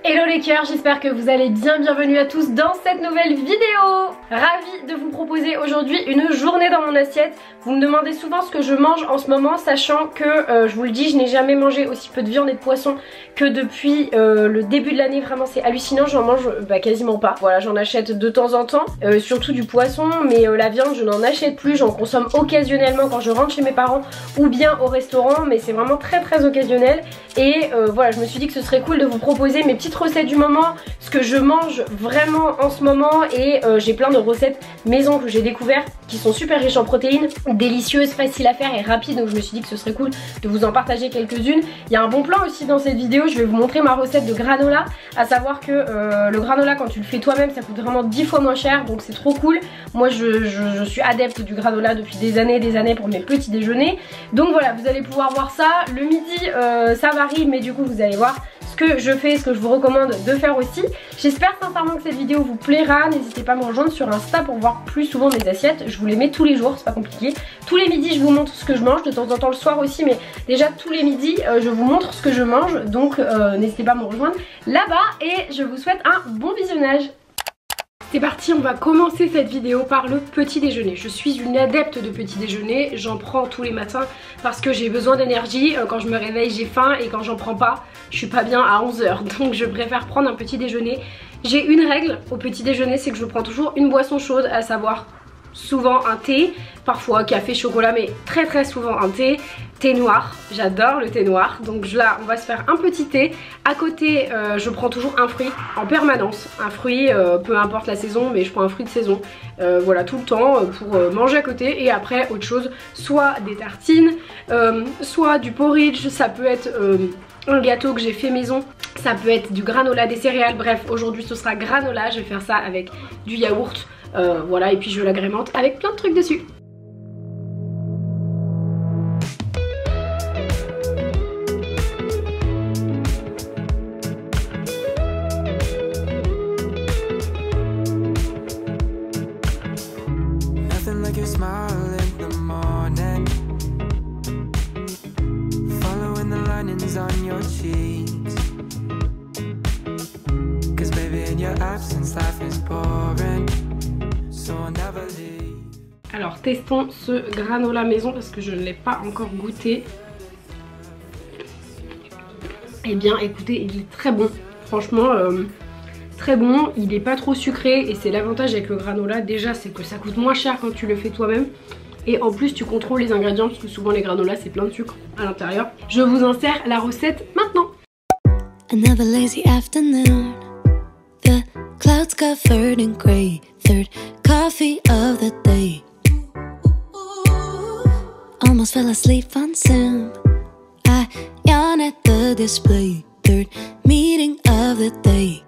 Hello les cœurs, j'espère que vous allez bien, bienvenue à tous dans cette nouvelle vidéo. Ravie de vous proposer aujourd'hui une journée dans mon assiette. Vous me demandez souvent ce que je mange en ce moment, sachant que, je vous le dis, je n'ai jamais mangé aussi peu de viande et de poisson que depuis le début de l'année. Vraiment c'est hallucinant, j'en mange quasiment pas. Voilà, j'en achète de temps en temps, surtout du poisson, mais la viande je n'en achète plus, j'en consomme occasionnellement quand je rentre chez mes parents ou bien au restaurant, mais c'est vraiment très occasionnel. Et voilà, je me suis dit que ce serait cool de vous proposer mes petites recettes du moment, ce que je mange vraiment en ce moment, et j'ai plein de recettes maison que j'ai découvert qui sont super riches en protéines, délicieuses, faciles à faire et rapides, donc je me suis dit que ce serait cool de vous en partager quelques-unes. Il y a un bon plan aussi dans cette vidéo, je vais vous montrer ma recette de granola, à savoir que le granola quand tu le fais toi-même ça coûte vraiment 10 fois moins cher, donc c'est trop cool. Moi je suis adepte du granola depuis des années pour mes petits déjeuners, donc voilà, vous allez pouvoir voir ça. Le midi ça varie, mais du coup vous allez voir ce que je fais, ce que je vous recommande de faire aussi. J'espère sincèrement que cette vidéo vous plaira. N'hésitez pas à me rejoindre sur Insta pour voir plus souvent mes assiettes. Je vous les mets tous les jours, c'est pas compliqué. Tous les midis je vous montre ce que je mange, de temps en temps le soir aussi, mais déjà tous les midis je vous montre ce que je mange. Donc n'hésitez pas à me rejoindre là-bas et je vous souhaite un bon visionnage. C'est parti, on va commencer cette vidéo par le petit déjeuner. Je suis une adepte de petit déjeuner, j'en prends tous les matins parce que j'ai besoin d'énergie. Quand je me réveille j'ai faim et quand j'en prends pas, je suis pas bien à 11 h. Donc je préfère prendre un petit déjeuner. J'ai une règle au petit déjeuner, c'est que je prends toujours une boisson chaude, à savoir souvent un thé, parfois café, chocolat, mais très souvent un thé. Thé noir, j'adore le thé noir, donc là on va se faire un petit thé. À côté je prends toujours un fruit en permanence, un fruit peu importe la saison, mais je prends un fruit de saison, voilà, tout le temps pour manger à côté. Et après autre chose, soit des tartines, soit du porridge, ça peut être un gâteau que j'ai fait maison, ça peut être du granola, des céréales, bref aujourd'hui ce sera granola. Je vais faire ça avec du yaourt, voilà, et puis je l'agrémente avec plein de trucs dessus. On your cheeks, 'cause baby in your absence life is boring, so I'll never leave. Alors testons ce granola maison parce que je ne l'ai pas encore goûté. Eh bien écoutez, il est très bon, franchement très bon, il n'est pas trop sucré et c'est l'avantage avec le granola déjà, c'est que ça coûte moins cher quand tu le fais toi-même. Et en plus tu contrôles les ingrédients parce que souvent les granolas c'est plein de sucre à l'intérieur. Je vous insère la recette maintenant. Another lazy afternoon, the clouds covered in grey, third coffee of the day. Almost fell asleep on Zoom, I yawn at the display, third meeting of the day.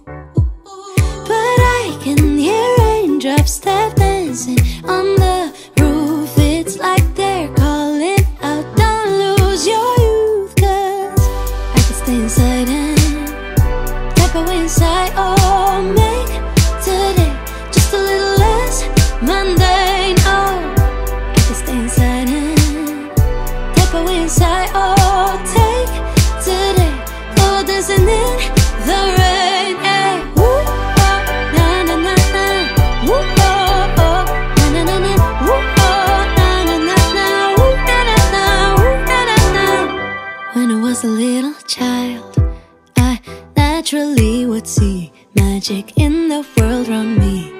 But I can hear raindrops tap dancing on the roof. It's like they're calling out, don't lose your youth, 'cause I can stay inside and tap away inside. Oh, make today just a little less mundane. Oh, I can stay inside and tap away inside. Oh, take today, oh, dancing in the rain. Hey, woo, oh, na na na na, woo, oh, oh, na na na na, woo, oh, na na na na, woo, na na na, woo, na na na. When I was a little child, I naturally would see magic in the world around me.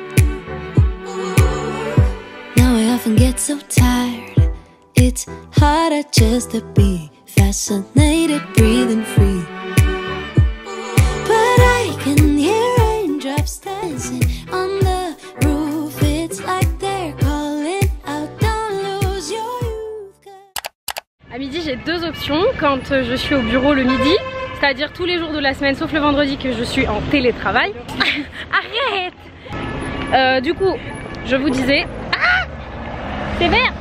Now I often get so tired, it's harder just to be fascinated, breathing free. But I can hear raindrops dancing on the roof. It's like they're calling out, don't lose your youth. À midi j'ai deux options quand je suis au bureau le midi, c'est-à-dire tous les jours de la semaine sauf le vendredi que je suis en télétravail. Arrête. Du coup je vous disais, ah, c'est vert.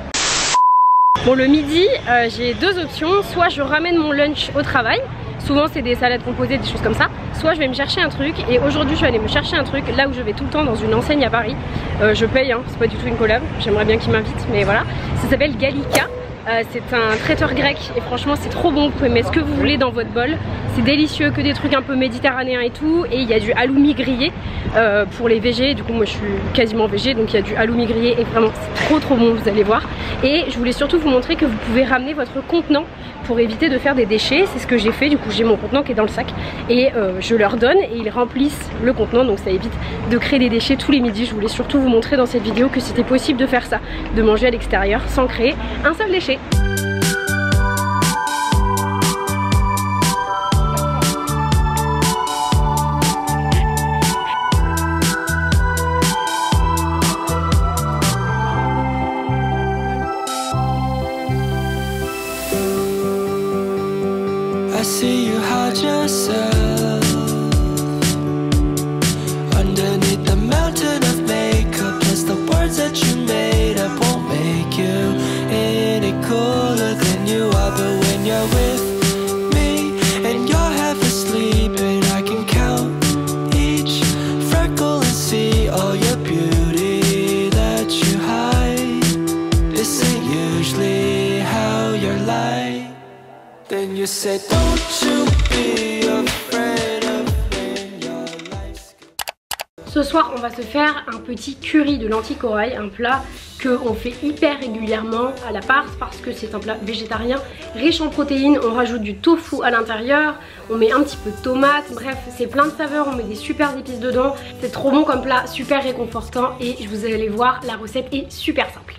Bon, le midi j'ai deux options, soit je ramène mon lunch au travail, souvent c'est des salades composées, des choses comme ça, soit je vais me chercher un truc. Et aujourd'hui je suis allée me chercher un truc là où je vais tout le temps dans une enseigne à Paris. Je paye hein, c'est pas du tout une collab, j'aimerais bien qu'ils m'invitent mais voilà. Ça s'appelle Gallica. C'est un traiteur grec et franchement c'est trop bon, vous pouvez mettre ce que vous voulez dans votre bol. C'est délicieux, que des trucs un peu méditerranéens et tout. Et il y a du halloumi grillé pour les végés. Du coup moi je suis quasiment végé, donc il y a du halloumi grillé et vraiment c'est trop bon, vous allez voir. Et je voulais surtout vous montrer que vous pouvez ramener votre contenant pour éviter de faire des déchets. C'est ce que j'ai fait, du coup j'ai mon contenant qui est dans le sac et je leur donne et ils remplissent le contenant, donc ça évite de créer des déchets tous les midis. Je voulais surtout vous montrer dans cette vidéo que c'était possible de faire ça, de manger à l'extérieur sans créer un seul déchet. I see you hide yourself underneath the mountain of makeup. Plus the words that you made up won't make you any cooler than you are. But when you're with me and you're half asleep and I can count each freckle and see all your beauty that you hide. This ain't usually how you're like. Then you say, don't you be afraid of when your life's good. Ce soir on va se faire un petit curry de lentilles corail, un plat qu'on fait hyper régulièrement à la Pars parce que c'est un plat végétarien riche en protéines. On rajoute du tofu à l'intérieur, on met un petit peu de tomate, bref c'est plein de saveurs, on met des super épices dedans. C'est trop bon comme plat, super réconfortant et vous allez voir la recette est super simple.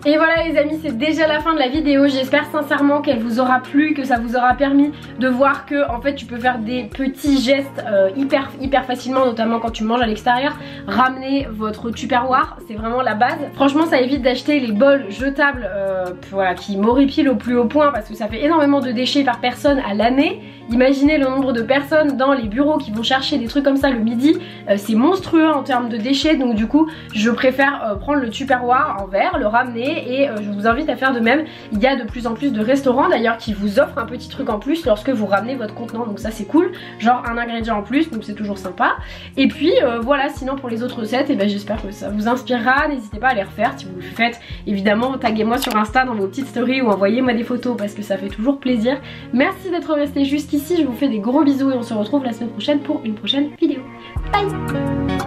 Et voilà les amis, c'est déjà la fin de la vidéo. J'espère sincèrement qu'elle vous aura plu, que ça vous aura permis de voir que en fait tu peux faire des petits gestes hyper facilement, notamment quand tu manges à l'extérieur. Ramener votre tupperware, c'est vraiment la base. Franchement ça évite d'acheter les bols jetables voilà, qui m'horripilent au plus haut point parce que ça fait énormément de déchets par personne à l'année. Imaginez le nombre de personnes dans les bureaux qui vont chercher des trucs comme ça le midi, c'est monstrueux en termes de déchets. Donc du coup je préfère prendre le tupperware en verre, le ramener et je vous invite à faire de même. Il y a de plus en plus de restaurants d'ailleurs qui vous offrent un petit truc en plus lorsque vous ramenez votre contenant, donc ça c'est cool, genre un ingrédient en plus, donc c'est toujours sympa. Et puis voilà, sinon pour les autres recettes, et ben j'espère que ça vous inspirera, n'hésitez pas à les refaire si vous le faites. Évidemment, taguez-moi sur Insta dans vos petites stories ou envoyez-moi des photos parce que ça fait toujours plaisir. Merci d'être resté jusqu'ici, je vous fais des gros bisous et on se retrouve la semaine prochaine pour une prochaine vidéo. Bye.